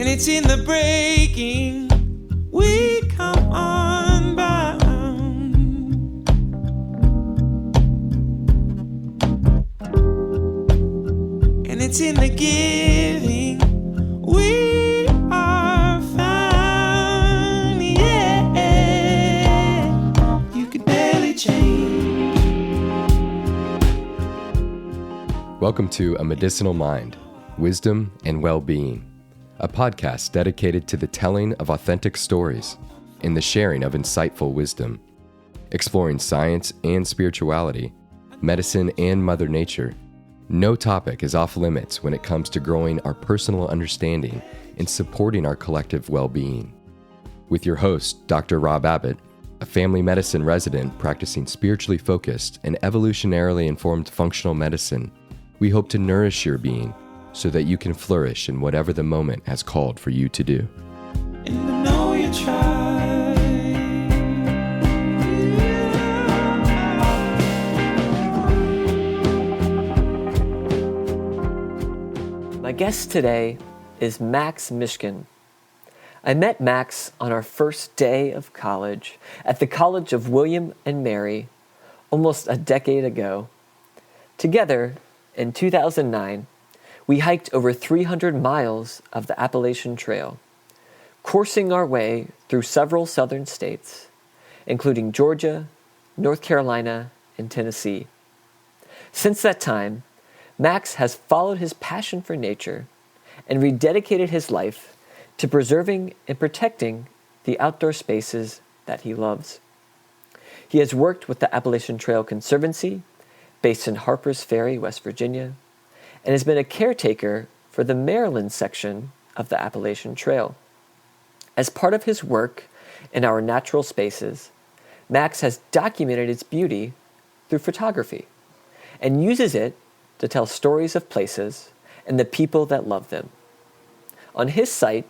and it's in the breaking. We come unbound, and it's in the giving. We are found, yeah. You could barely change. Welcome to A Medicinal Mind, Wisdom and Well-Being, a podcast dedicated to the telling of authentic stories and the sharing of insightful wisdom, exploring science and spirituality, medicine and Mother Nature. No topic is off limits when it comes to growing our personal understanding and supporting our collective well-being. With your host, Dr. Rob Abbott, a family medicine resident practicing spiritually focused and evolutionarily informed functional medicine, we hope to nourish your being so that you can flourish in whatever the moment has called for you to do. And I know you try. My guest today is Max Mishkin. I met Max on our first day of college at the College of William and Mary almost a decade ago. Together, in 2009, we hiked over 300 miles of the Appalachian Trail, coursing our way through several southern states, including Georgia, North Carolina, and Tennessee. Since that time, Max has followed his passion for nature and rededicated his life to preserving and protecting the outdoor spaces that he loves. He has worked with the Appalachian Trail Conservancy, based in Harper's Ferry, West Virginia, and has been a caretaker for the Maryland section of the Appalachian Trail. As part of his work in our natural spaces, Max has documented its beauty through photography and uses it to tell stories of places and the people that love them. On his site,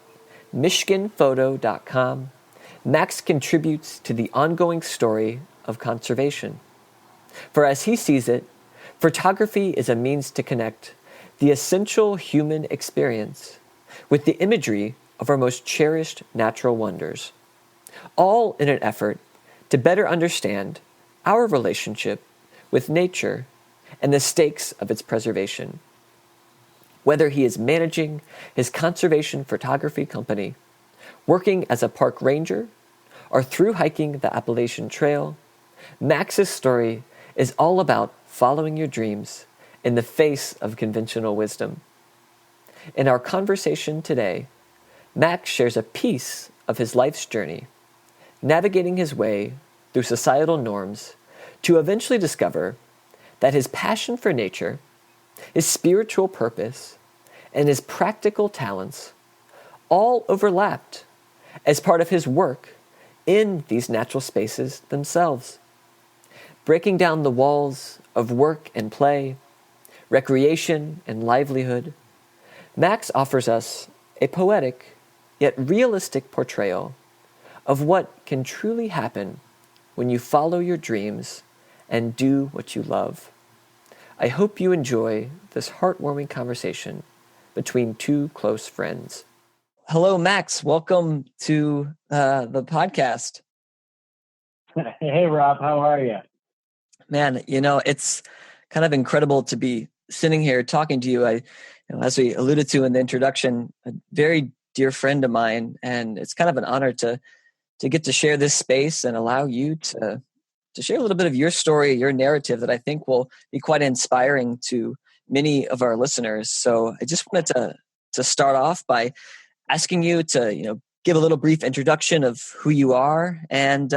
mishkinphoto.com, Max contributes to the ongoing story of conservation. For as he sees it, photography is a means to connect the essential human experience with the imagery of our most cherished natural wonders, all in an effort to better understand our relationship with nature and the stakes of its preservation. Whether he is managing his conservation photography company, working as a park ranger, or through hiking the Appalachian Trail, Max's story is all about following your dreams in the face of conventional wisdom. In our conversation today, Max shares a piece of his life's journey, navigating his way through societal norms to eventually discover that his passion for nature, his spiritual purpose, and his practical talents all overlapped as part of his work in these natural spaces themselves. Breaking down the walls of work and play, recreation and livelihood, Max offers us a poetic yet realistic portrayal of what can truly happen when you follow your dreams and do what you love. I hope you enjoy this heartwarming conversation between two close friends. Hello, Max. Welcome to the podcast. Hey, Rob. How are you? Man, it's kind of incredible to be sitting here talking to you. As we alluded to in the introduction, a very dear friend of mine, and it's kind of an honor to get to share this space and allow you to share a little bit of your story, your narrative that I think will be quite inspiring to many of our listeners. So I just wanted to start off by asking you to give a little brief introduction of who you are and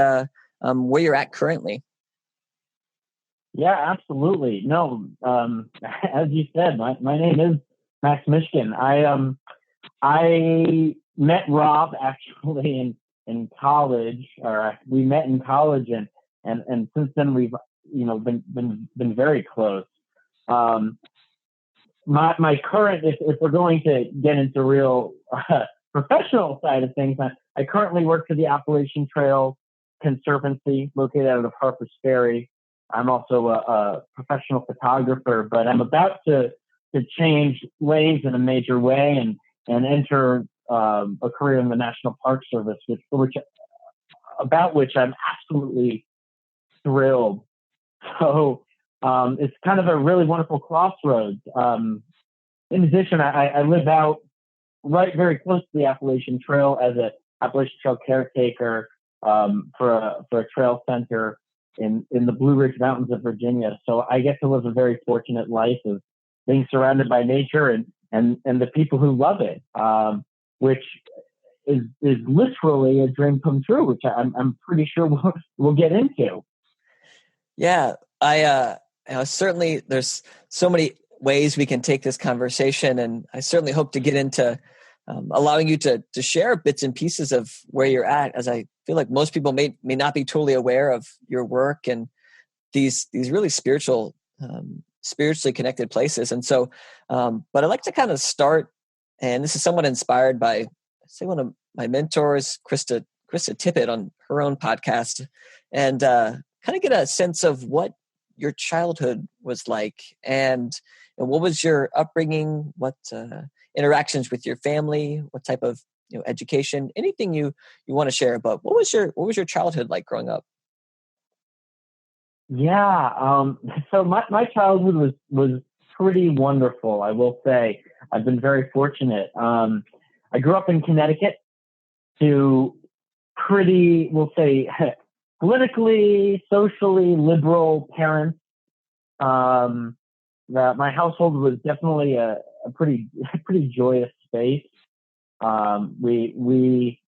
where you're at currently. Yeah, absolutely. No, as you said, my name is Max Mishkin. I met Rob actually in college, or we met in college, and since then we've been very close. My current, if we're going to get into real professional side of things, I currently work for the Appalachian Trail Conservancy located out of Harper's Ferry. I'm also a professional photographer, but I'm about to change lanes in a major way and enter a career in the National Park Service, about which I'm absolutely thrilled. So it's kind of a really wonderful crossroads. In addition, I live out very close to the Appalachian Trail as a Appalachian Trail caretaker for a trail center in the Blue Ridge Mountains of Virginia. So I get to live a very fortunate life of being surrounded by nature and the people who love it, which is literally a dream come true, which I'm pretty sure we'll get into. Yeah, certainly there's so many ways we can take this conversation, and I certainly hope to get into allowing you to share bits and pieces of where you're at, as I feel like most people may not be totally aware of your work and these really spiritually connected places. And so, but I'd like to kind of start, and this is somewhat inspired by, say, one of my mentors, Krista Tippett, on her own podcast, and kind of get a sense of what your childhood was like, and what was your upbringing, what interactions with your family, what type of education, anything you want to share about. What was your childhood like growing up? Yeah, so my childhood was pretty wonderful, I will say. I've been very fortunate. I grew up in Connecticut to pretty, we'll say, politically, socially liberal parents. My household was definitely a pretty joyous space. We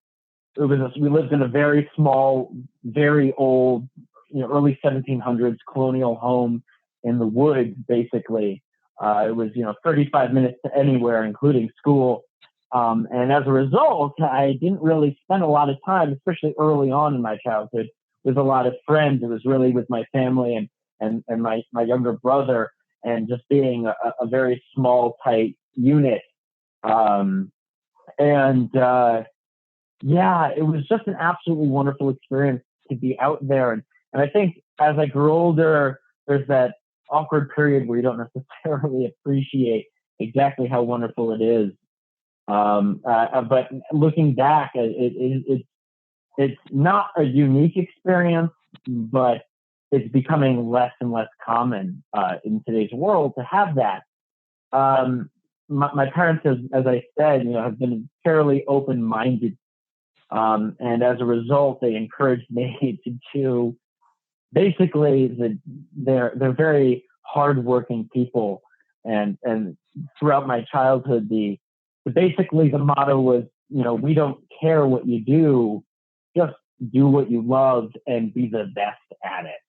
lived in a very small, very old, early 1700s colonial home in the woods, basically. It was 35 minutes to anywhere, including school. And as a result, I didn't really spend a lot of time, especially early on in my childhood, with a lot of friends. It was really with my family and my younger brother, and just being a very small, tight unit. It was just an absolutely wonderful experience to be out there. And I think as I grew older, there's that awkward period where you don't necessarily appreciate exactly how wonderful it is. But looking back, it's not a unique experience, but it's becoming less and less common in today's world to have that. My parents, as I said, have been fairly open-minded, and as a result, they encouraged me to do basically they're very hardworking people, and throughout my childhood, basically the motto was, we don't care what you do, just do what you love and be the best at it.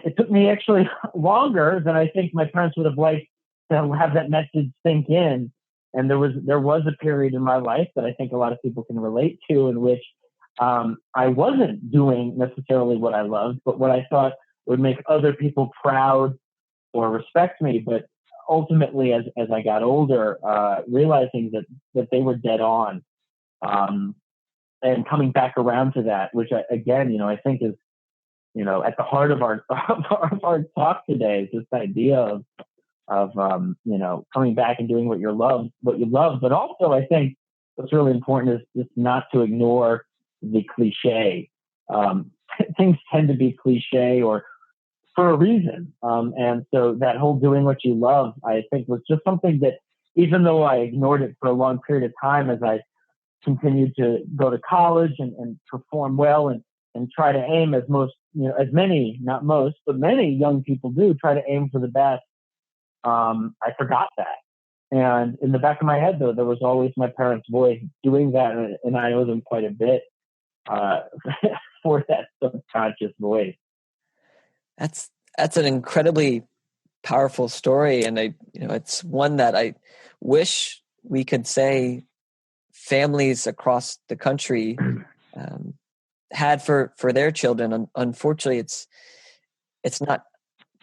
It took me actually longer than I think my parents would have liked to have that message sink in. And there was a period in my life that I think a lot of people can relate to, in which I wasn't doing necessarily what I loved, but what I thought would make other people proud or respect me. But ultimately, as I got older, realizing that they were dead on, and coming back around to that, which I think is, at the heart of our talk today, is this idea of coming back and doing what you love. But also, I think what's really important is just not to ignore the cliche. Things tend to be cliche or for a reason. And so that whole doing what you love, I think, was just something that, even though I ignored it for a long period of time, as I continued to go to college and perform well and try to aim as many, not most, but many young people do, try to aim for the best. I forgot that. And in the back of my head, though, there was always my parents' voice doing that, and I owe them quite a bit for that subconscious voice. That's an incredibly powerful story, and it's one that I wish we could say families across the country had for their children. Unfortunately, it's not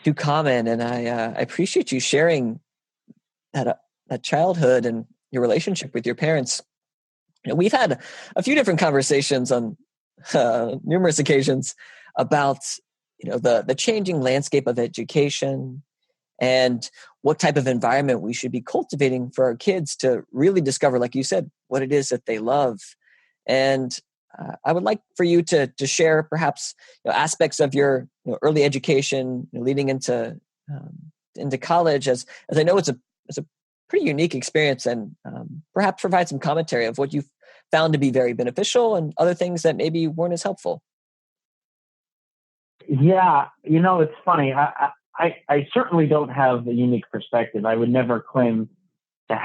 too common, and I appreciate you sharing that childhood and your relationship with your parents. We've had a few different conversations on numerous occasions about the changing landscape of education and what type of environment we should be cultivating for our kids to really discover, like you said, what it is that they love. And I would like for you to share perhaps aspects of your early education leading into college, as I know it's a pretty unique experience, and perhaps provide some commentary of what you've found to be very beneficial and other things that maybe weren't as helpful. Yeah, it's funny. I certainly don't have a unique perspective. I would never claim to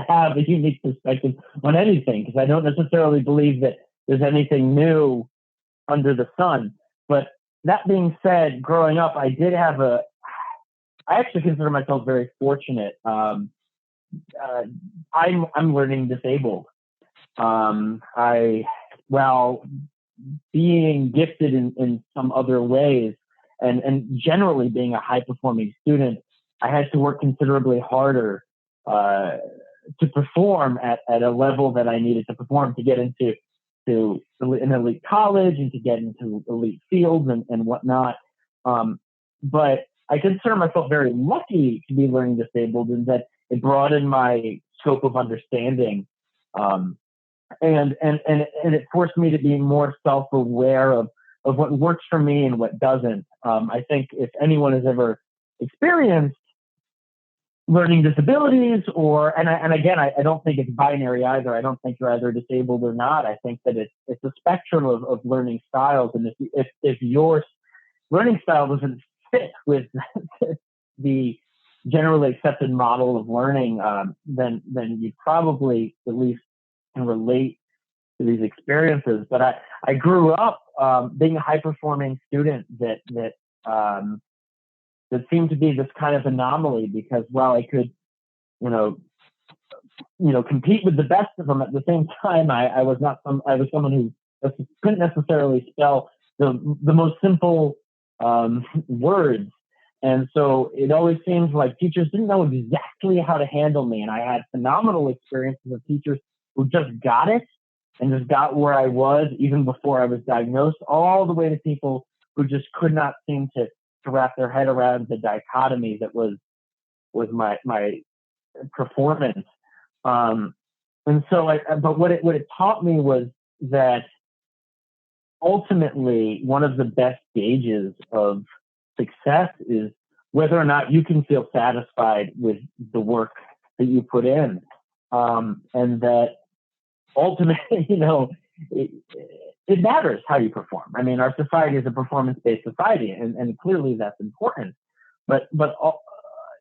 have a unique perspective on anything, because I don't necessarily believe that there's anything new under the sun. But that being said, growing up, I actually consider myself very fortunate. I'm learning disabled. While being gifted in some other ways, and generally being a high-performing student, I had to work considerably harder to perform at a level that I needed to perform to get into an elite college and to get into elite fields and whatnot. But I consider myself very lucky to be learning disabled, in that it broadened my scope of understanding. And it forced me to be more self-aware of what works for me and what doesn't. I think if anyone has ever experienced learning disabilities, and again, I don't think it's binary either. I don't think you're either disabled or not. I think that it's a spectrum of learning styles. And if your learning style doesn't fit with the generally accepted model of learning, then you probably at least can relate to these experiences. But I grew up being a high-performing student that seemed to be this kind of anomaly, because while I could, compete with the best of them, at the same time, I was someone who couldn't necessarily spell the most simple words. And so it always seems like teachers didn't know exactly how to handle me. And I had phenomenal experiences of teachers who just got it and just got where I was even before I was diagnosed, all the way to people who just could not seem to wrap their head around the dichotomy that was my performance. And so, but what it taught me was that ultimately one of the best gauges of success is whether or not you can feel satisfied with the work that you put in. And that ultimately, it matters how you perform. I mean, our society is a performance-based society, and clearly that's important. But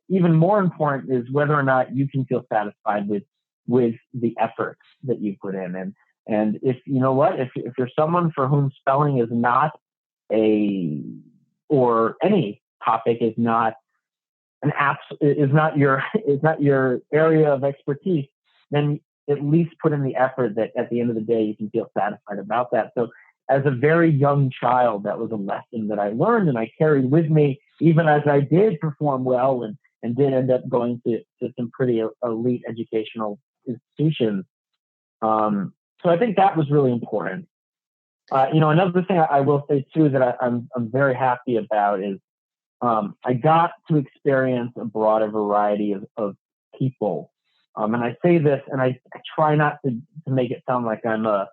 even more important is whether or not you can feel satisfied with the effort that you put in. And if you're someone for whom spelling is not or any topic is not is not your area of expertise, then at least put in the effort that at the end of the day you can feel satisfied about that. So as a very young child, that was a lesson that I learned and I carried with me, even as I did perform well and did end up going to some pretty elite educational institutions. So I think that was really important. Another thing I will say too that I'm very happy about is I got to experience a broader variety of people. And I say this, and I try not to make it sound like I'm a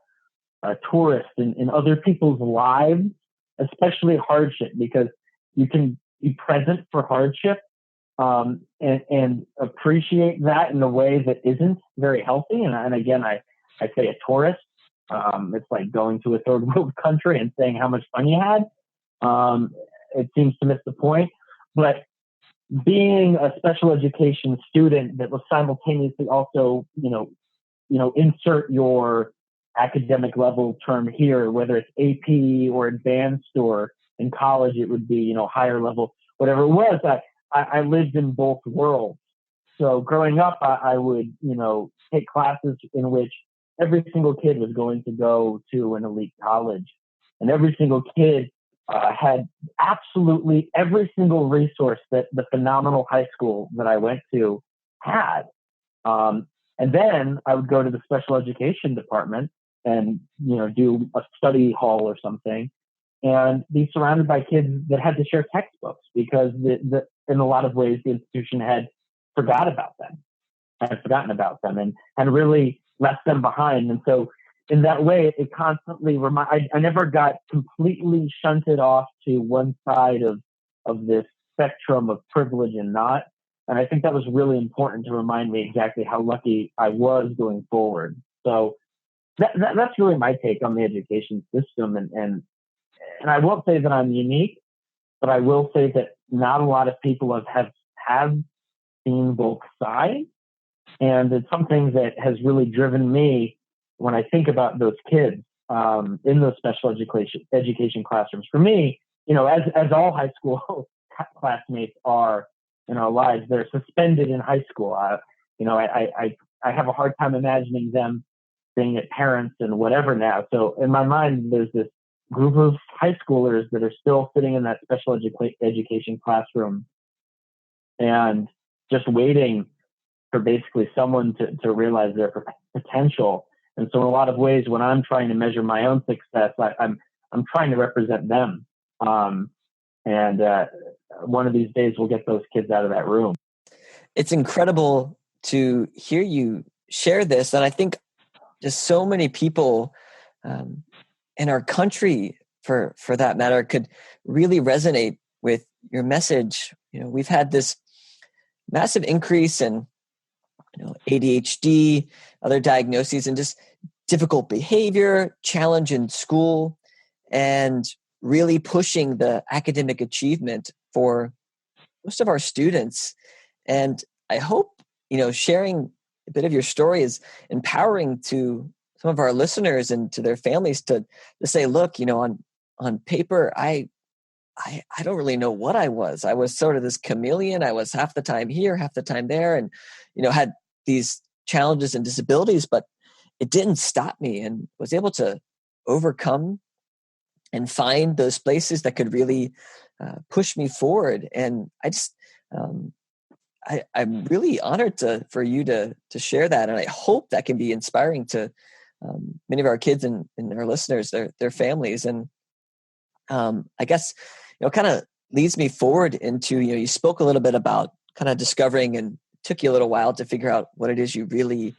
tourist in other people's lives, especially hardship, because you can be present for hardship and appreciate that in a way that isn't very healthy. And again, I say a tourist. It's like going to a third world country and saying how much fun you had. It seems to miss the point. But being a special education student that was simultaneously also, insert your academic level term here, whether it's AP or advanced, or in college it would be, higher level, whatever it was. I lived in both worlds. So growing up, I would, take classes in which every single kid was going to go to an elite college, and every single kid had absolutely every single resource that the phenomenal high school that I went to had. And then I would go to the special education department and, do a study hall or something and be surrounded by kids that had to share textbooks because the in a lot of ways, the institution had forgotten about them and really left them behind. And so in that way, it constantly I never got completely shunted off to one side of this spectrum of privilege and not. And I think that was really important to remind me exactly how lucky I was going forward. So that's really my take on the education system. And I won't say that I'm unique, but I will say that not a lot of people have seen both sides. And it's something that has really driven me when I think about those kids in those special education classrooms. For me, as all high school classmates are in our lives, they're suspended in high school. I have a hard time imagining them being at parents and whatever now. So in my mind, there's this group of high schoolers that are still sitting in that special education classroom and just waiting for basically someone to realize their potential. And so in a lot of ways, when I'm trying to measure my own success, I'm trying to represent them. And one of these days we'll get those kids out of that room. It's incredible to hear you share this. And I think just so many people in our country, for that matter, could really resonate with your message. We've had this massive increase in ADHD, other diagnoses, and just difficult behavior, challenge in school, and really pushing the academic achievement for most of our students. And I hope, sharing a bit of your story is empowering to some of our listeners and to their families to say, look, on paper, I don't really know what I was. I was sort of this chameleon. I was half the time here, half the time there, and, had these challenges and disabilities, but it didn't stop me, and was able to overcome and find those places that could really push me forward. And I just, I'm really honored for you to share that. And I hope that can be inspiring to many of our kids and our listeners, their families. And I guess, kind of leads me forward into, you spoke a little bit about kind of discovering, and took you a little while to figure out what it is you really,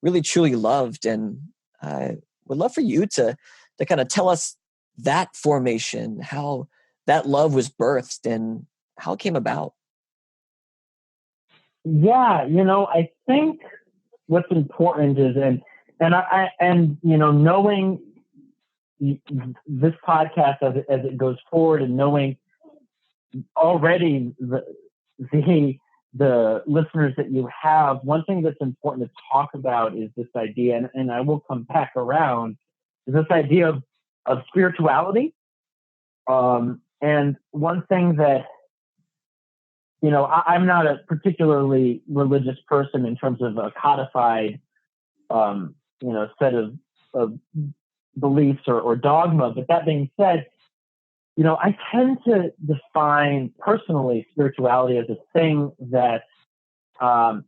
really truly loved. And I would love for you to kind of tell us that formation, how that love was birthed and how it came about. Yeah, I think what's important is, knowing this podcast as it goes forward, and knowing already the listeners that you have, one thing that's important to talk about is this idea, and I will come back around, is this idea of spirituality. And one thing that, I'm not a particularly religious person in terms of a codified, set of beliefs or dogma. But that being said, I tend to define personally spirituality as a thing that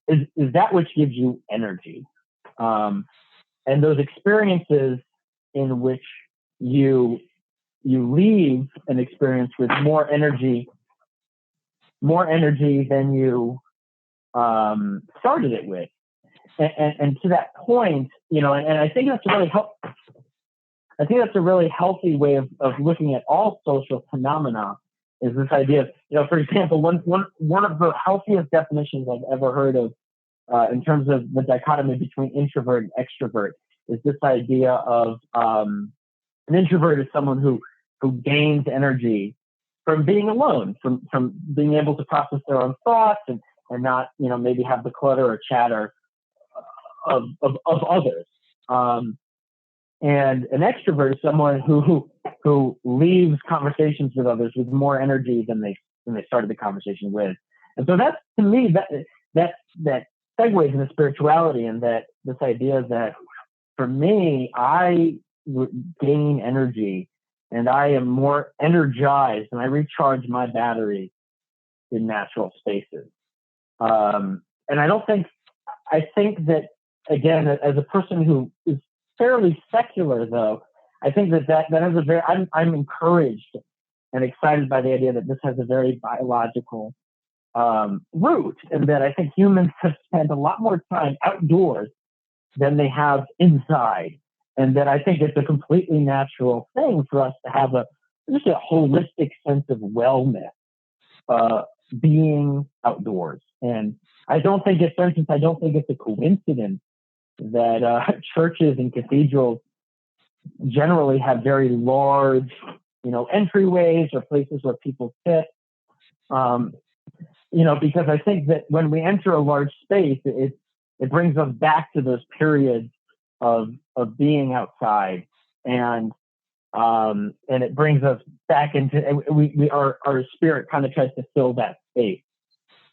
is that which gives you energy. And those experiences in which you leave an experience with more energy than you started it with. And to that point, and I think that's a really healthy way of looking at all social phenomena, is this idea of, for example, one of the healthiest definitions I've ever heard of in terms of the dichotomy between introvert and extrovert is this idea of an introvert is someone who gains energy from being alone, from being able to process their own thoughts and not, maybe have the clutter or chatter of others. And an extrovert is someone who leaves conversations with others with more energy than they started the conversation with. And so that's, to me, that segues into spirituality, and that this idea that for me, I gain energy and I am more energized and I recharge my batteries in natural spaces. And I think that, again, as a person who is fairly secular, though, I think that has a very, I'm encouraged and excited by the idea that this has a very biological root, and that I think humans have spent a lot more time outdoors than they have inside. And that I think it's a completely natural thing for us to have just a holistic sense of wellness, being outdoors. And I don't think it's, for instance, I don't think it's a coincidence that churches and cathedrals generally have very large, entryways or places where people sit. Because I think that when we enter a large space, it brings us back to those periods of being outside, and it brings us back into our spirit kind of tries to fill that space.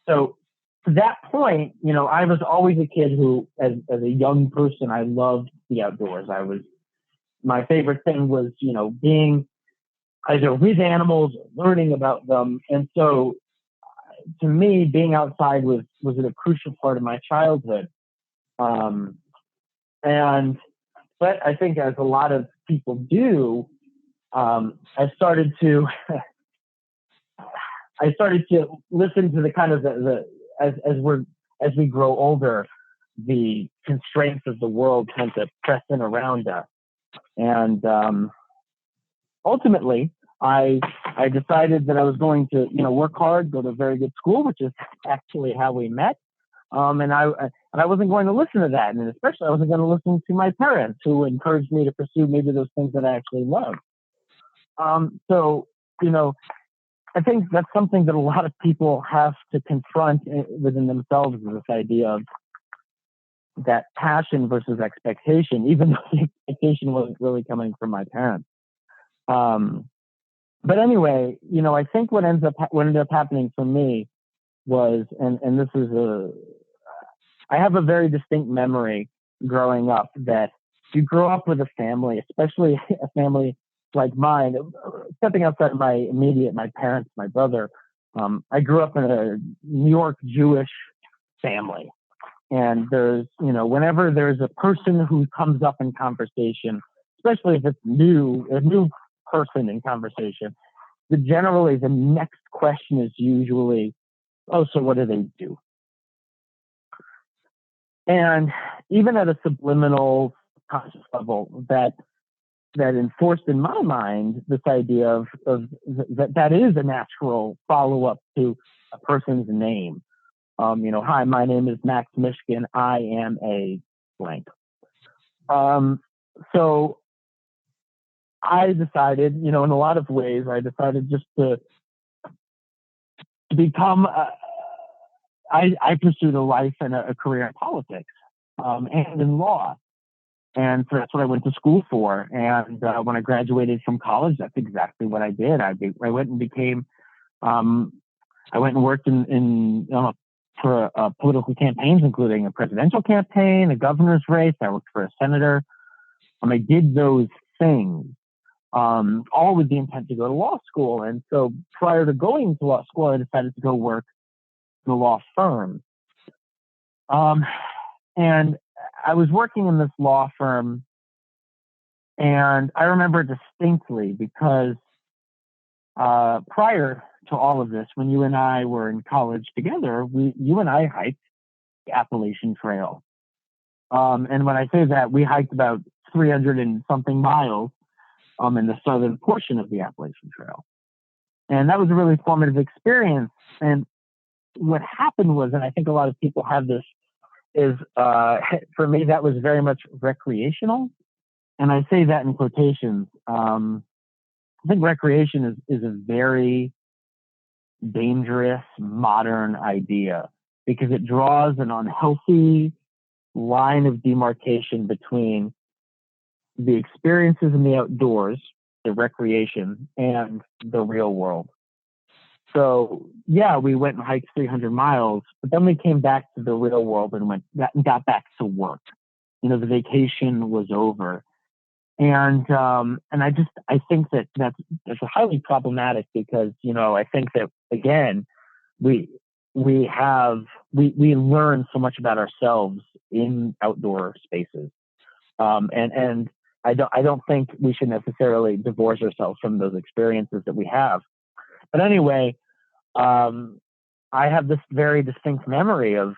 So to that point, I was always a kid who, as a young person, I loved the outdoors. My favorite thing was, being either with animals or learning about them. And so to me, being outside was a crucial part of my childhood. But I think, as a lot of people do, I started to listen to the kind of as we grow older, the constraints of the world tend to press in around us. And ultimately, I decided that I was going to, work hard, go to a very good school, which is actually how we met. And I wasn't going to listen to that, and especially I wasn't going to listen to my parents, who encouraged me to pursue maybe those things that I actually love. So, I think that's something that a lot of people have to confront within themselves, is this idea of that passion versus expectation, even though the expectation wasn't really coming from my parents. But anyway, I think what ended up happening for me was, and this is I have a very distinct memory growing up, that you grow up with a family, especially a family like mine, stepping outside of my parents, my brother. I grew up in a New York Jewish family. And there's, whenever there's a person who comes up in conversation, especially if it's a new person in conversation, generally the next question is usually, oh, so what do they do? And even at a subliminal conscious level, that enforced in my mind this idea of that is a natural follow-up to a person's name. Hi, my name is Max Mishkin. I am a blank. So I decided, in a lot of ways, just to become, I pursued a life and a career in politics, and in law. And so that's what I went to school for. And when I graduated from college, that's exactly what I did. I went and became, I went and worked for political campaigns, including a presidential campaign, a governor's race. I worked for a senator. I did those things, all with the intent to go to law school. And so prior to going to law school, I decided to go work in a law firm. And I was working in this law firm, and I remember distinctly because prior to all of this, when you and I were in college together, you and I hiked the Appalachian Trail. And when I say that, we hiked about 300 and something miles in the southern portion of the Appalachian Trail. And that was a really formative experience. And what happened was, and I think a lot of people have this, is for me, that was very much recreational. And I say that in quotations. I think recreation is a very dangerous modern idea, because it draws an unhealthy line of demarcation between the experiences in the outdoors, the recreation, and the real world. So yeah, we went and hiked 300 miles, but then we came back to the real world and got back to work. The vacation was over. And I think that's highly problematic, because, I think that, again, we learn so much about ourselves in outdoor spaces. And I don't think we should necessarily divorce ourselves from those experiences that we have. But anyway, I have this very distinct memory of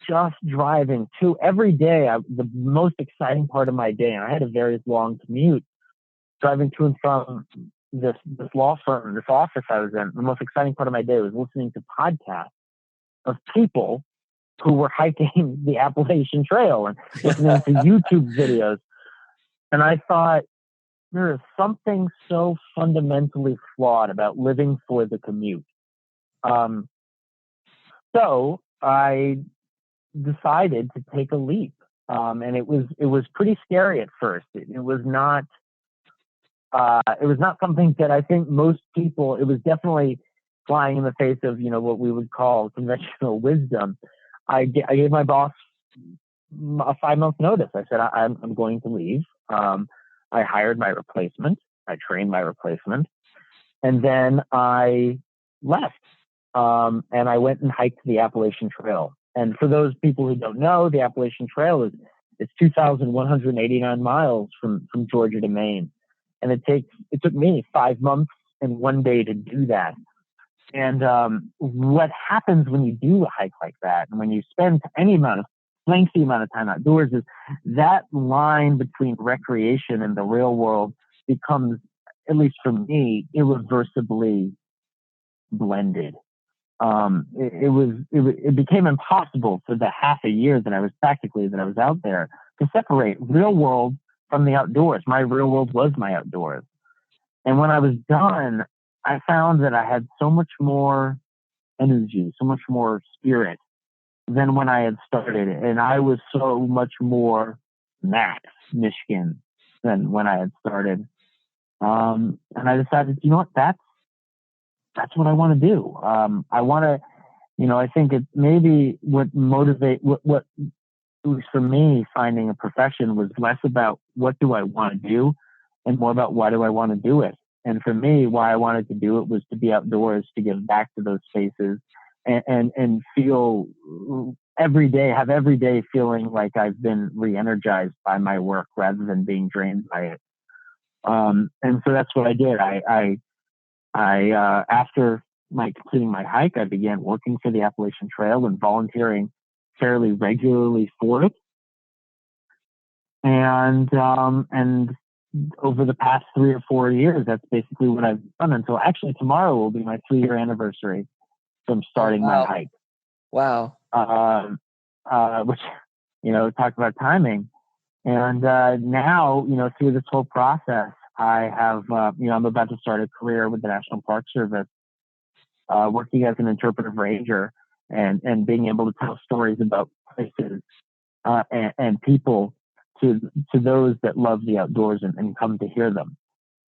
just driving to every day. The most exciting part of my day, and I had a very long commute, driving to and from this law firm, this office I was in. The most exciting part of my day was listening to podcasts of people who were hiking the Appalachian Trail and listening to YouTube videos. And I thought, there is something so fundamentally flawed about living for the commute. So I decided to take a leap. And it was pretty scary at first. It was not something that I think most people, it was definitely flying in the face of, what we would call conventional wisdom. I gave my boss a 5-month notice. I said, I'm going to leave. I hired my replacement. I trained my replacement. And then I left. And I went and hiked the Appalachian Trail. And for those people who don't know, the Appalachian Trail is 2,189 miles from Georgia to Maine. And it took me 5 months and 1 day to do that. And what happens when you do a hike like that, and when you spend any lengthy amount of time outdoors, is that line between recreation and the real world becomes, at least for me, irreversibly blended. It became impossible for the half a year that I was out there to separate real world from the outdoors. My real world was my outdoors. And when I was done, I found that I had so much more energy, so much more spirit than when I had started. And I was so much more Max Mishkin than when I had started. And I decided, that's what I want to do. I want to, I think it maybe what at least for me, finding a profession was less about what do I want to do and more about why do I want to do it. And for me, why I wanted to do it was to be outdoors, to give back to those spaces and feel have every day feeling like I've been re-energized by my work rather than being drained by it. And so that's what I did. I after completing my hike, I began working for the Appalachian Trail and volunteering fairly regularly for it. And over the past 3 or 4 years, that's basically what I've done until actually tomorrow will be my 3-year anniversary from starting my hike. Wow. Which, talk about timing. And now, through this whole process, I have, I'm about to start a career with the National Park Service, working as an interpretive ranger and being able to tell stories about places and people to those that love the outdoors and come to hear them.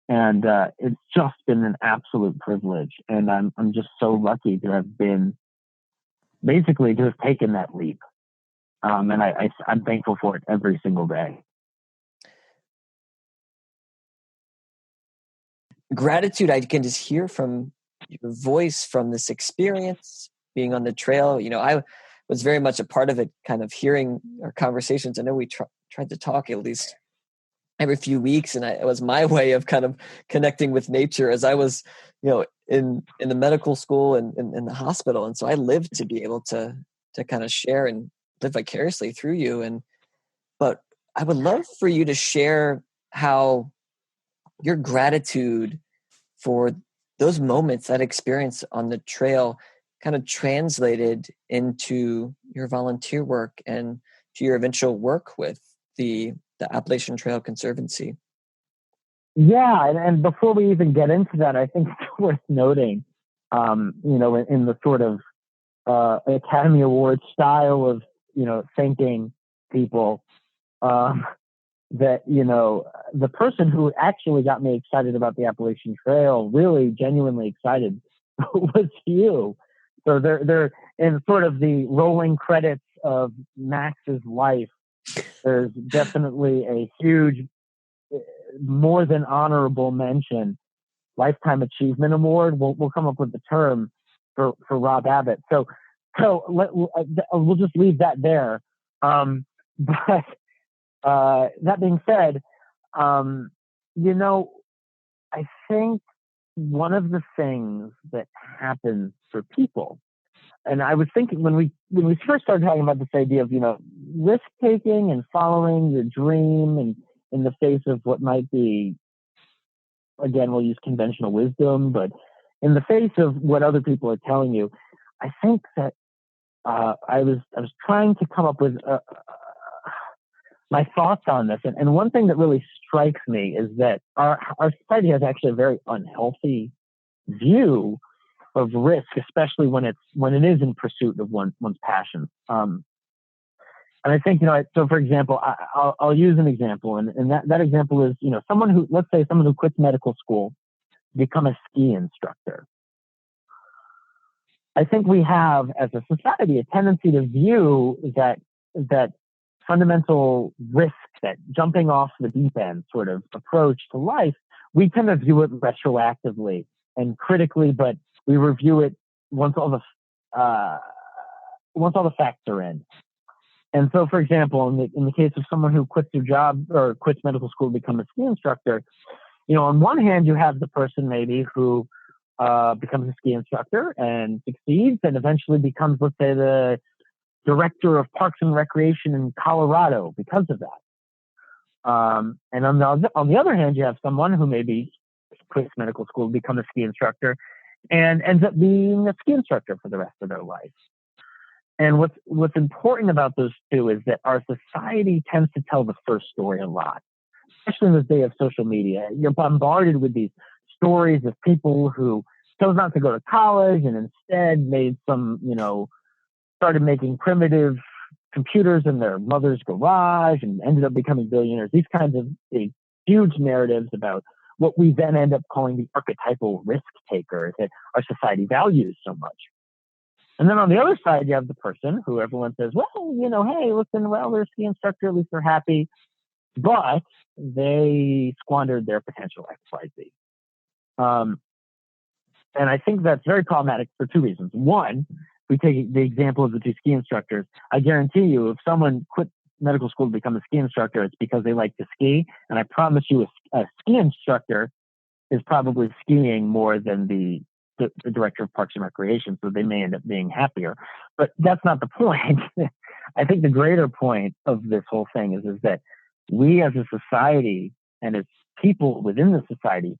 And it's just been an absolute privilege. And I'm just so lucky to have taken that leap. And I'm thankful for it every single day. Gratitude, I can just hear from your voice, from this experience being on the trail. I was very much a part of it, kind of hearing our conversations. I know we tried to talk at least every few weeks, and it was my way of kind of connecting with nature as I was, in the medical school and in the hospital. And so I lived to be able to kind of share and live vicariously through you. But I would love for you to share how your gratitude for those moments, that experience on the trail, kind of translated into your volunteer work and to your eventual work with the Appalachian Trail Conservancy. Yeah, and before we even get into that, I think it's worth noting, in the sort of Academy Award style of, thanking people, that, the person who actually got me excited about the Appalachian Trail, really genuinely excited, was you. So they're in sort of the rolling credits of Max's life. There's definitely a huge, more than honorable mention, Lifetime Achievement Award. We'll come up with the term for Rob Abbott. So we'll just leave that there. But that being said, I think one of the things that happens for people. And I was thinking when we first started talking about this idea of, risk taking and following your dream and in the face of what might be, again, we'll use conventional wisdom, but in the face of what other people are telling you, I think that I was trying to come up with my thoughts on this. And one thing that really strikes me is that our society has actually a very unhealthy view of risk, especially when it is in pursuit of one's passion. And I think, so for example, I'll use an example, and that example is, someone who quits medical school to become a ski instructor. I think we have, as a society, a tendency to view that fundamental risk, that jumping off the deep end sort of approach to life, we tend to view it retroactively and critically, but we review it once all the facts are in. And so, for example, in the case of someone who quits their job or quits medical school to become a ski instructor, on one hand, you have the person maybe who becomes a ski instructor and succeeds and eventually becomes, let's say, the director of Parks and Recreation in Colorado because of that. And on the other hand, you have someone who maybe quits medical school to become a ski instructor and ends up being a ski instructor for the rest of their life. And what's important about those two is that our society tends to tell the first story a lot, especially in this day of social media. You're bombarded with these stories of people who chose not to go to college and instead made started making primitive computers in their mother's garage and ended up becoming billionaires. These kinds of huge narratives about what we then end up calling the archetypal risk taker that our society values so much. And then on the other side, you have the person who everyone says, well, hey, listen, well, they're a ski instructor, at least they're happy, but they squandered their potential XYZ. And I think that's very problematic for two reasons. One, we take the example of the two ski instructors. I guarantee you, if someone quit medical school to become a ski instructor, it's because they like to ski. And I promise you, a ski instructor is probably skiing more than the director of Parks and Recreation, so they may end up being happier. But that's not the point. I think the greater point of this whole thing is that we as a society and as people within the society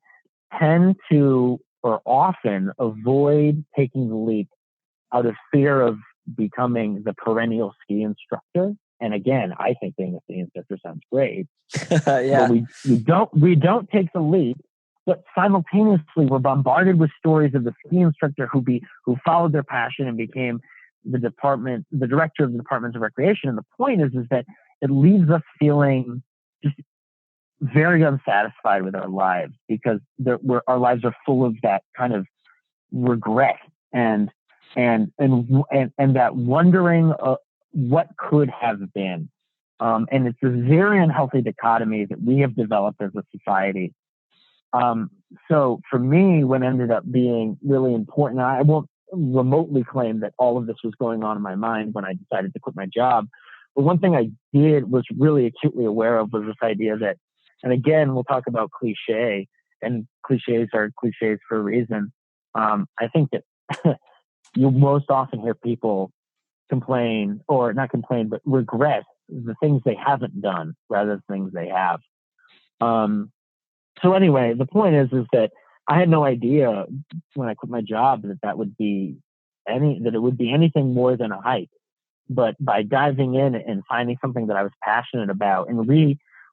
tend to, or often, avoid taking the leap out of fear of becoming the perennial ski instructor. And again, I think being a ski instructor sounds great. Yeah. But we don't take the leap. But simultaneously, we're bombarded with stories of the ski instructor who followed their passion and became the director of the departments of recreation. And the point is that it leaves us feeling just very unsatisfied with our lives because our lives are full of that kind of regret and that wondering what could have been. And it's a very unhealthy dichotomy that we have developed as a society. So for me, what ended up being really important, I won't remotely claim that all of this was going on in my mind when I decided to quit my job. But one thing I did was really acutely aware of was this idea that, and again, we'll talk about cliche, and cliches are cliches for a reason. I think that you most often hear people complain, or not complain, but regret the things they haven't done rather than things they have. So anyway, the point is that I had no idea when I quit my job that it would be anything more than a hike. But by diving in and finding something that I was passionate about and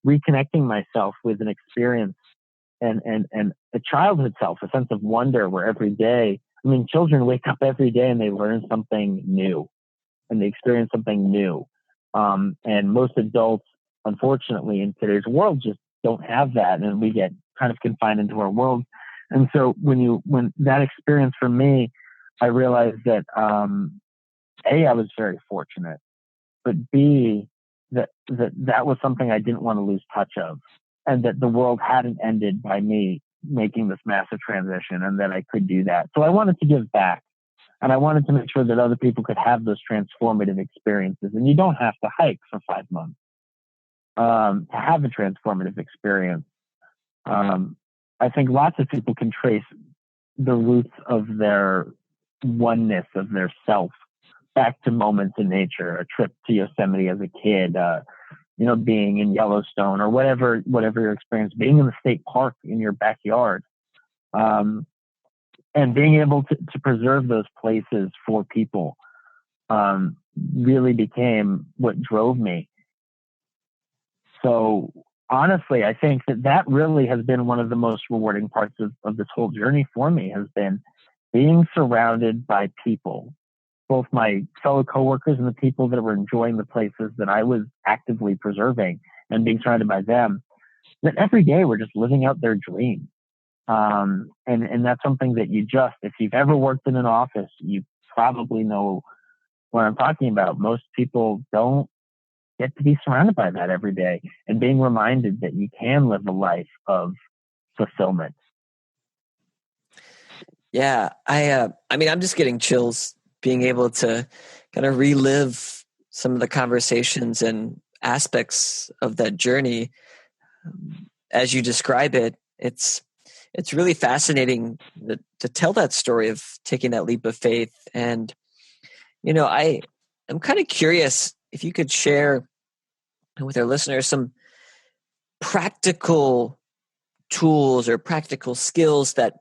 reconnecting myself with an experience and a childhood self, a sense of wonder where every day, children wake up every day and they learn something new and they experience something new. And most adults, unfortunately, in today's world just don't have that, and we get kind of confined into our world. And so when that experience for me, I realized that A, I was very fortunate, but B, that was something I didn't want to lose touch of, and that the world hadn't ended by me making this massive transition, and that I could do that. So I wanted to give back, and I wanted to make sure that other people could have those transformative experiences. And you don't have to hike for 5 months to have a transformative experience. I think lots of people can trace the roots of their oneness of their self back to moments in nature, a trip to Yosemite as a kid, being in Yellowstone or whatever your experience, being in the state park in your backyard, and being able to preserve those places for people, really became what drove me. So honestly, I think that really has been one of the most rewarding parts of this whole journey for me, has been being surrounded by people, both my fellow coworkers and the people that were enjoying the places that I was actively preserving, and being surrounded by them, that every day we're just living out their dreams. And that's something that if you've ever worked in an office, you probably know what I'm talking about. Most people don't get to be surrounded by that every day, and being reminded that you can live a life of fulfillment. Yeah, I'm just getting chills being able to kind of relive some of the conversations and aspects of that journey. As you describe it, it's really fascinating to tell that story of taking that leap of faith. And, I'm kind of curious if you could share with our listeners some practical tools or practical skills that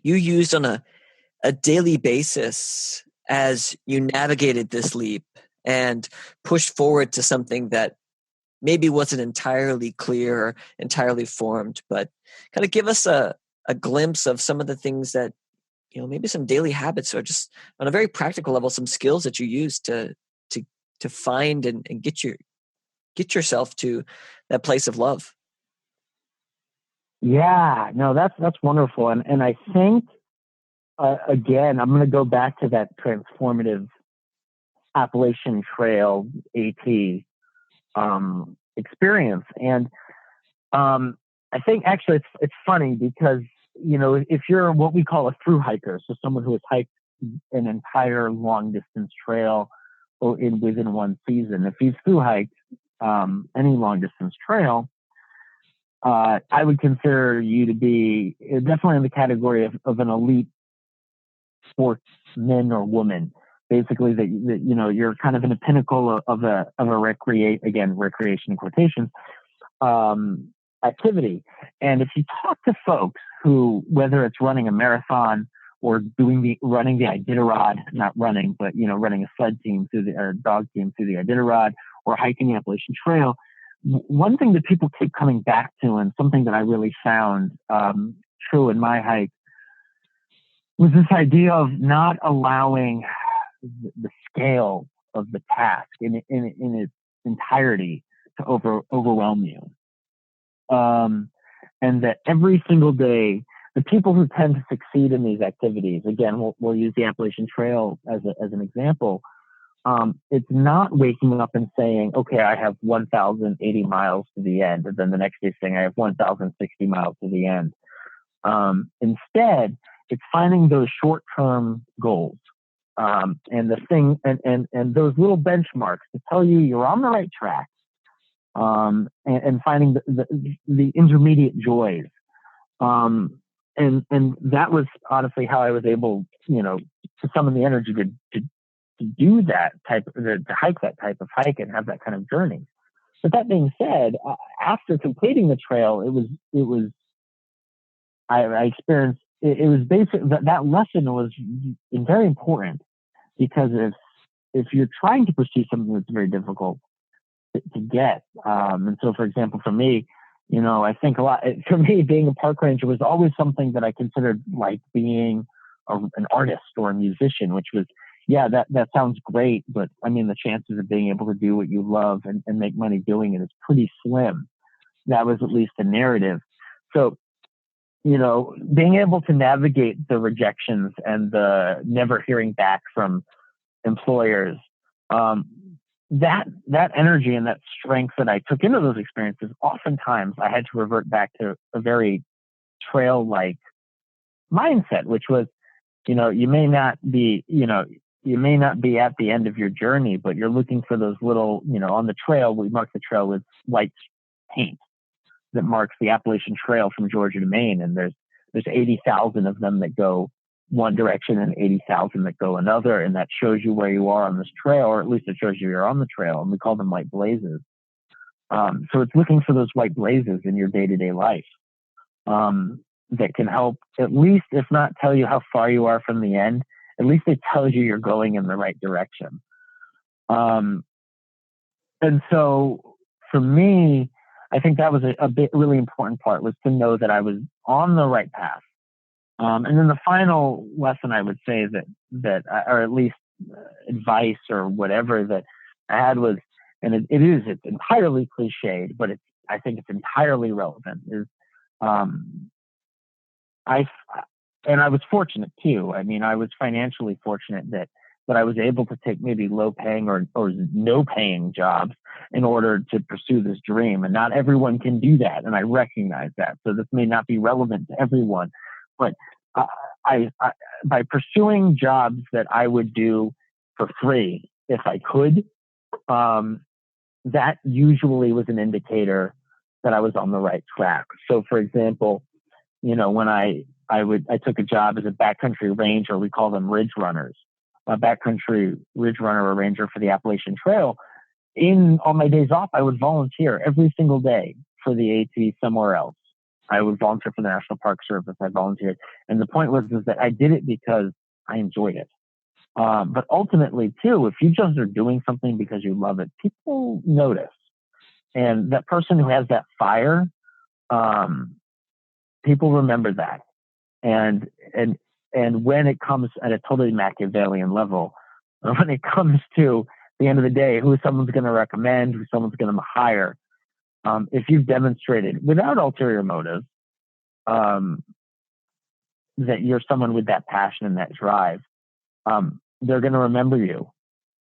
you used on a daily basis as you navigated this leap and pushed forward to something that maybe wasn't entirely clear or entirely formed, but kind of give us a glimpse of some of the things that, maybe some daily habits, or just on a very practical level, some skills that you use to find and get yourself to that place of love. Yeah, no, that's wonderful. And I think, again, I'm going to go back to that transformative Appalachian Trail AT experience. And I think actually it's funny because, if you're what we call a thru hiker, so someone who has hiked an entire long distance trail within one season, if you've thru hiked any long distance trail, I would consider you to be definitely in the category of an elite sportsman or woman. Basically, that you're kind of in a pinnacle of a recreation in quotations, activity. And if you talk to folks who, whether it's running a marathon or running the Iditarod, not running, but running a sled team or dog team through the Iditarod, or hiking the Appalachian Trail, one thing that people keep coming back to, and something that I really found true in my hike, was this idea of not allowing the scale of the task in its entirety to overwhelm you. And that every single day, the people who tend to succeed in these activities, again, we'll use the Appalachian Trail as an example. It's not waking up and saying, okay, I have 1,080 miles to the end. And then the next day saying I have 1,060 miles to the end. Instead, it's finding those short-term goals. And those little benchmarks to tell you you're on the right track. And finding the intermediate joys. And that was honestly how I was able, to summon the energy to do that to hike that type of hike and have that kind of journey. But that being said, after completing the trail, I experienced, it was basic, that lesson was very important, because if you're trying to pursue something that's very difficult to get, and so, for example, for me, I think a lot, for me, being a park ranger was always something that I considered like being an artist or a musician, which was, yeah, that sounds great, but I mean, the chances of being able to do what you love and make money doing it is pretty slim. That was at least a narrative. So, being able to navigate the rejections and the never hearing back from employers, that energy and that strength that I took into those experiences, oftentimes I had to revert back to a very trail-like mindset, which was, you may not be at the end of your journey, but you're looking for those little, on the trail, we mark the trail with white paint that marks the Appalachian Trail from Georgia to Maine. And there's 80,000 of them that go one direction and 80,000 that go another. And that shows you where you are on this trail, or at least it shows you you're on the trail. And we call them white blazes. So it's looking for those white blazes in your day-to-day life that can help, at least, if not tell you how far you are from the end, at least it tells you you're going in the right direction. And so for me, I think that was a really important part, was to know that I was on the right path. And then the final lesson I would say or at least advice or whatever that I had was, and it's entirely cliched, but I think it's entirely relevant, is, I was fortunate too. I mean, I was financially fortunate that I was able to take maybe low paying or no paying jobs in order to pursue this dream. And not everyone can do that. And I recognize that. So this may not be relevant to everyone, but by pursuing jobs that I would do for free, if I could, that usually was an indicator that I was on the right track. So for example, when I took a job as a backcountry ranger, we call them ridge runners, a backcountry ridge runner or ranger for the Appalachian Trail. On my days off, I would volunteer every single day for the AT somewhere else. I would volunteer for the National Park Service. I volunteered. And the point was that I did it because I enjoyed it. But ultimately too, if you just are doing something because you love it, people notice. And that person who has that fire, people remember that. And when it comes at a totally Machiavellian level, when it comes to the end of the day, who someone's going to recommend, who someone's going to hire, if you've demonstrated without ulterior motive that you're someone with that passion and that drive, they're going to remember you.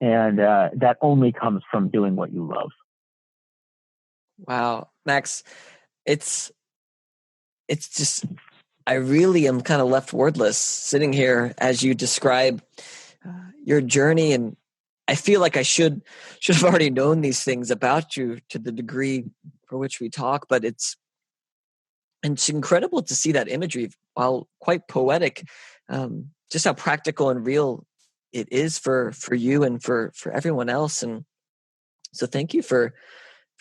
And that only comes from doing what you love. Wow, Max, it's just, I really am kind of left wordless sitting here as you describe your journey. And I feel like I should have already known these things about you to the degree for which we talk, but it's incredible to see that imagery, while quite poetic, just how practical and real it is for you and for everyone else. And so thank you for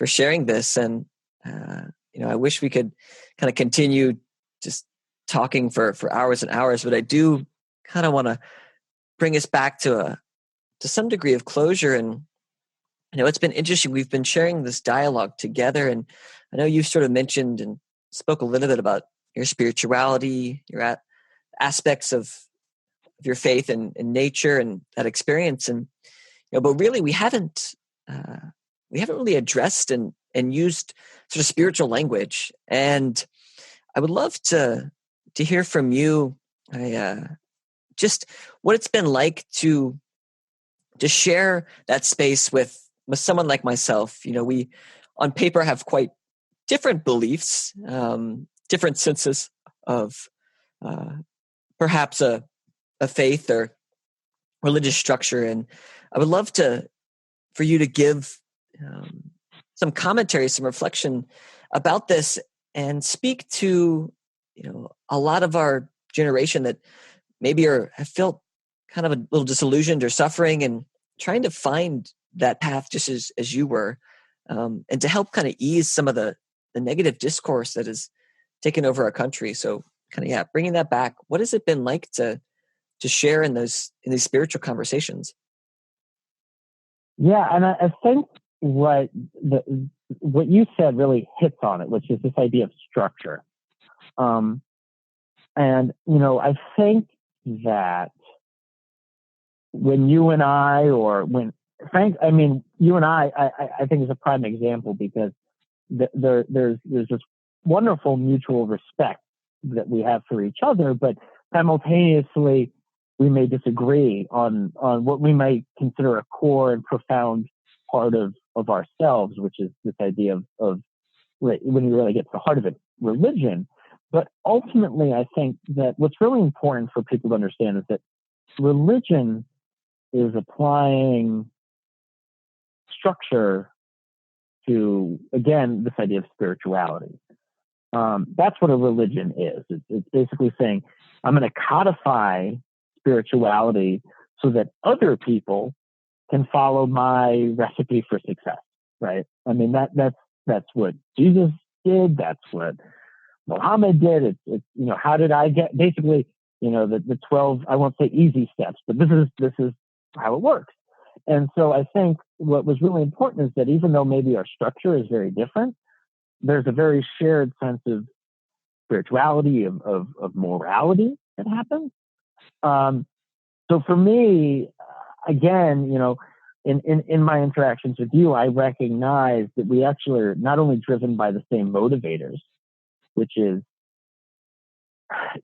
sharing this. And, I wish we could kind of continue just talking for hours and hours, but I do kind of want to bring us back to some degree of closure. And, it's been interesting. We've been sharing this dialogue together, and I know you've sort of mentioned and spoke a little bit about your spirituality, your aspects of your faith and nature and that experience. And, but really we haven't really addressed and used sort of spiritual language. And I would love to hear from you, just what it's been like to share that space with someone like myself. We on paper have quite different beliefs, different senses of perhaps a faith or religious structure. And I would love for you to give some commentary, some reflection about this, and speak to, a lot of our generation that maybe have felt kind of a little disillusioned or suffering and trying to find that path just as you were, and to help kind of ease some of the negative discourse that has taken over our country. So kind of, bringing that back, what has it been like to share in these spiritual conversations? Yeah. And I think what you said really hits on it, which is this idea of structure. And, I think that when you and I, or when Frank, you and I think is a prime example, because there's this wonderful mutual respect that we have for each other, but simultaneously we may disagree on what we might consider a core and profound part of ourselves, which is this idea of when you really get to the heart of it, religion. But ultimately, I think that what's really important for people to understand is that religion is applying structure to, again, this idea of spirituality. That's what a religion is. It's basically saying, I'm going to codify spirituality so that other people can follow my recipe for success, right? I mean, that's what Jesus did. That's what Muhammad did. It's how did I get, basically, the 12, I won't say easy steps, but this is how it works. And so I think what was really important is that even though maybe our structure is very different, there's a very shared sense of spirituality, of morality that happens. So for me, again, in my interactions with you, I recognize that we actually are not only driven by the same motivators, which is,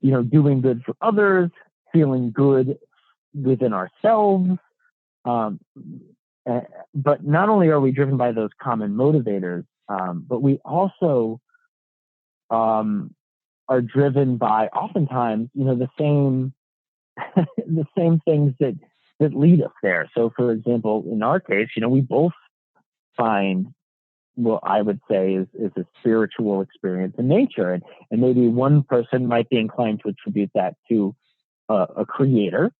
doing good for others, feeling good within ourselves. But not only are we driven by those common motivators, but we also are driven by oftentimes, the same the same things that lead us there. So, for example, in our case, we both find what I would say is a spiritual experience in nature, and maybe one person might be inclined to attribute that to a creator,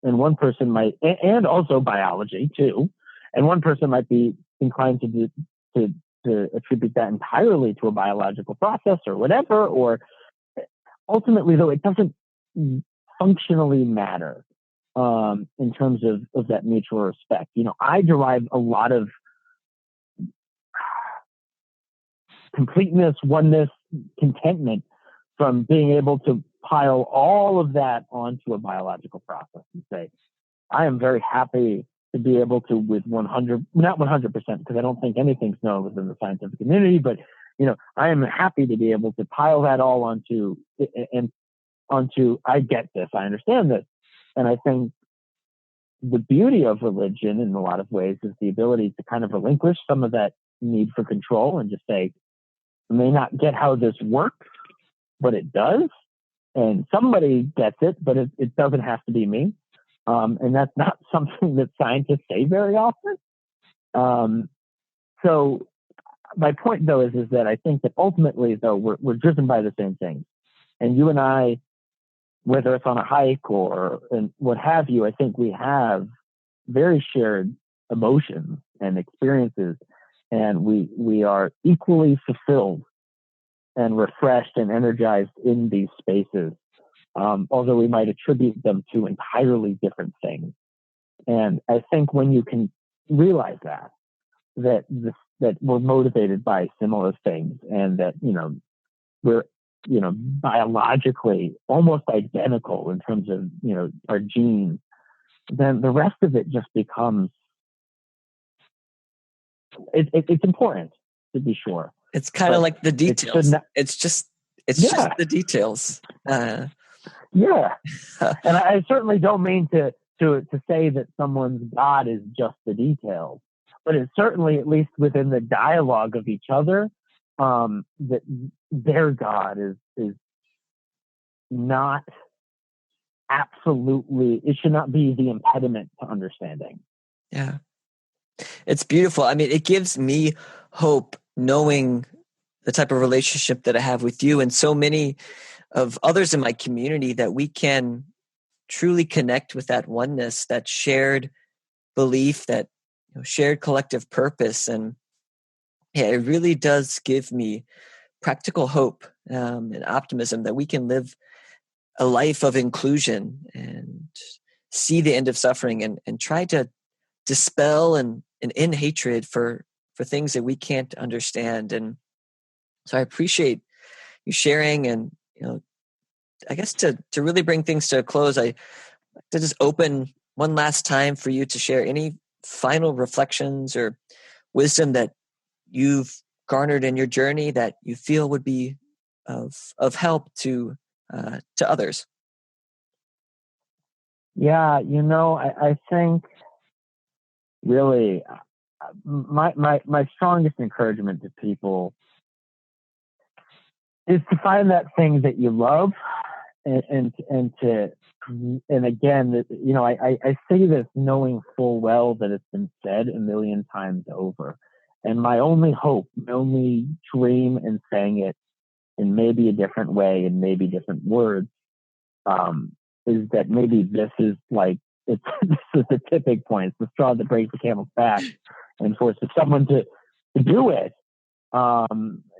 and one person might, and also biology too, and one person might be inclined to attribute that entirely to a biological process or whatever. Or ultimately, though, it doesn't functionally matter in terms of that mutual respect. I derive a lot of completeness, oneness, contentment from being able to pile all of that onto a biological process and say, I am very happy to be able to, with not 100%, because I don't think anything's known within the scientific community, but, I am happy to be able to pile that all onto, I get this, I understand this. And I think the beauty of religion in a lot of ways is the ability to kind of relinquish some of that need for control and just say, I may not get how this works, but it does. And somebody gets it, but it doesn't have to be me. And that's not something that scientists say very often. So my point, though, is that I think that ultimately, though, we're driven by the same things. And you and I, whether it's on a hike or what have you, I think we have very shared emotions and experiences, and we are equally fulfilled and refreshed and energized in these spaces, although we might attribute them to entirely different things. And I think when you can realize that we're motivated by similar things, and that we're biologically almost identical in terms of our genes, then the rest of it just becomes it's important, to be sure. It's kind of like the details. It's just the details. Yeah. And I certainly don't mean to say that someone's God is just the details, but it's certainly, at least within the dialogue of each other, that their God is not absolutely, it should not be the impediment to understanding. Yeah. It's beautiful. I mean, it gives me hope knowing the type of relationship that I have with you and so many of others in my community, that we can truly connect with that oneness, that shared belief, that shared collective purpose. And yeah, it really does give me practical hope and optimism that we can live a life of inclusion and see the end of suffering, and try to dispel and end hatred for things that we can't understand. And so I appreciate you sharing. And I guess to really bring things to a close, I to just open one last time for you to share any final reflections or wisdom that you've garnered in your journey that you feel would be of help to others. Yeah, I think really my strongest encouragement to people is to find that thing that you love, and again, I say this knowing full well that it's been said a million times over. And my only hope, my only dream in saying it in maybe a different way, in maybe different words, is that maybe this is like, this is the tipping point. It's the straw that breaks the camel's back and forces someone to do it.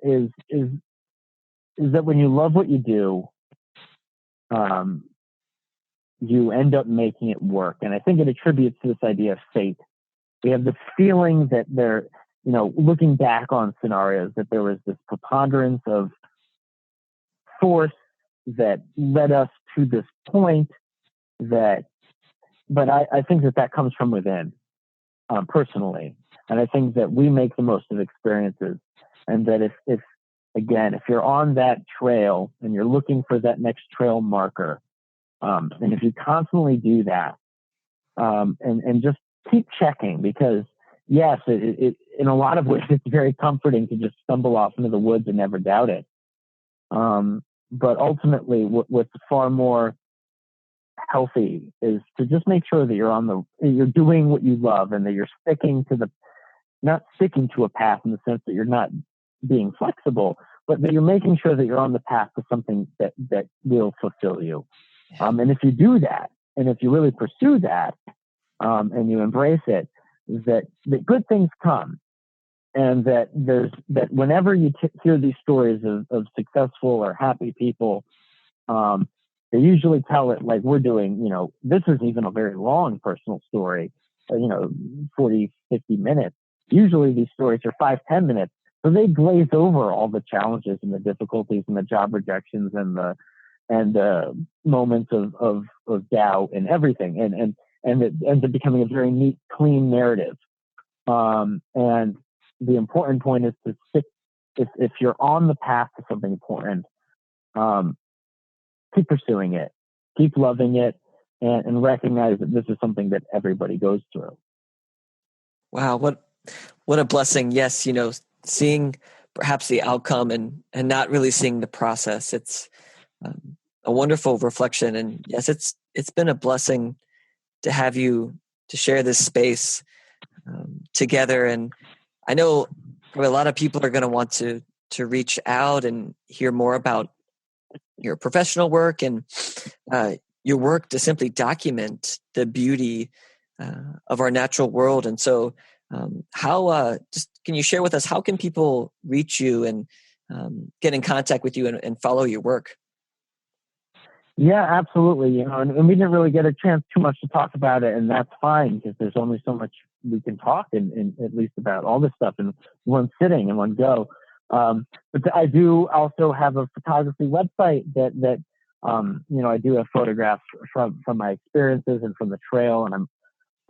Is that when you love what you do, you end up making it work. And I think it attributes to this idea of fate. We have this feeling that there, looking back on scenarios, that there was this preponderance of force that led us to this point but I think that comes from within, personally. And I think that we make the most of experiences, and that if you're on that trail and you're looking for that next trail marker, and if you constantly do that, and just keep checking, because yes, it in a lot of ways, it's very comforting to just stumble off into the woods and never doubt it. But ultimately, what's far more healthy is to just make sure that you're doing what you love, and that you're not sticking to a path in the sense that you're not being flexible, but that you're making sure that you're on the path to something that will fulfill you. And if you do that, and if you really pursue that, and you embrace it, that good things come. And that whenever you hear these stories of successful or happy people, they usually tell it like we're doing. This isn't even a very long personal story, 40, 50 minutes. Usually these stories are 5-10 minutes. So they glaze over all the challenges and the difficulties and the job rejections and the moments of doubt and everything. And it ends up becoming a very neat, clean narrative. And the important point is to stick. If you're on the path to something important, keep pursuing it, keep loving it, and recognize that this is something that everybody goes through. Wow, what a blessing! Yes, seeing perhaps the outcome and not really seeing the process. It's a wonderful reflection, and yes, it's been a blessing to have you to share this space together. And I know a lot of people are going to want to reach out and hear more about your professional work and your work to simply document the beauty of our natural world. And so can you share with us, how can people reach you and get in contact with you and follow your work? Yeah, absolutely. And we didn't really get a chance too much to talk about it, and that's fine, because there's only so much we can talk in at least about all this stuff in one sitting, in one go. But I do also have a photography website that I do have photographs from my experiences and from the trail, and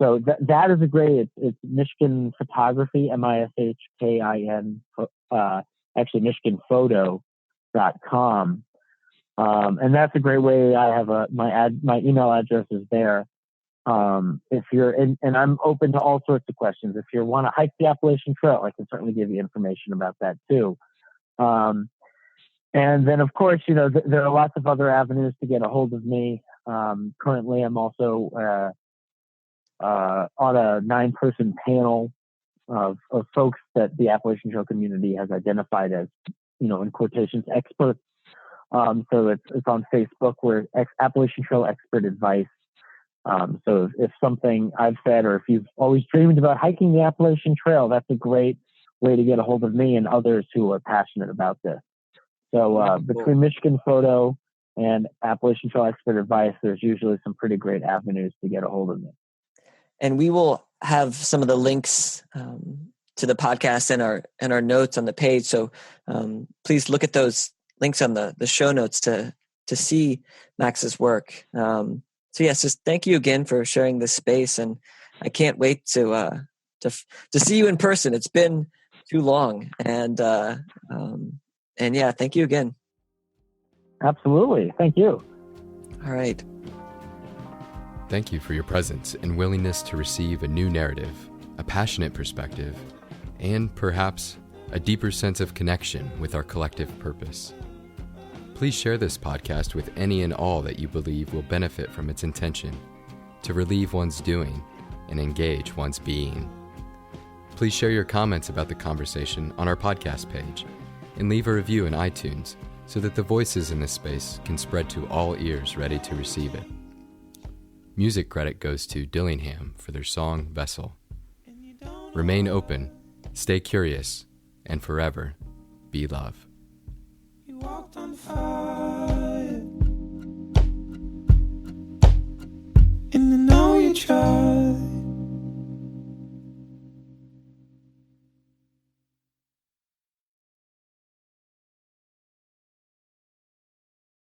so that is a great. It's Mishkin Photography, MISHKIN, actually MishkinPhoto.com. And that's a great way. I have my email address is there. If you're in, and I'm open to all sorts of questions. If you want to hike the Appalachian Trail, I can certainly give you information about that too. And then of course, there are lots of other avenues to get a hold of me. Currently I'm also, on a 9-person panel of folks that the Appalachian Trail community has identified as, in quotations, experts. So it's on Facebook. We're Appalachian Trail Expert Advice. So if something I've said, or if you've always dreamed about hiking the Appalachian Trail, that's a great way to get a hold of me and others who are passionate about this. So between Mishkin Photo and Appalachian Trail Expert Advice, there's usually some pretty great avenues to get a hold of me. And we will have some of the links to the podcast and our notes on the page. So please look at those links on the show notes to see Max's work. So yes, just thank you again for sharing this space, and I can't wait to see you in person. It's been too long, and yeah, thank you again. Absolutely, thank you. All right. Thank you for your presence and willingness to receive a new narrative, a passionate perspective, and perhaps a deeper sense of connection with our collective purpose. Please share this podcast with any and all that you believe will benefit from its intention to relieve one's doing and engage one's being. Please share your comments about the conversation on our podcast page and leave a review in iTunes so that the voices in this space can spread to all ears ready to receive it. Music credit goes to Dillingham for their song Vessel. Remain open, stay curious, and forever be love. You walked on fire, and I know you tried.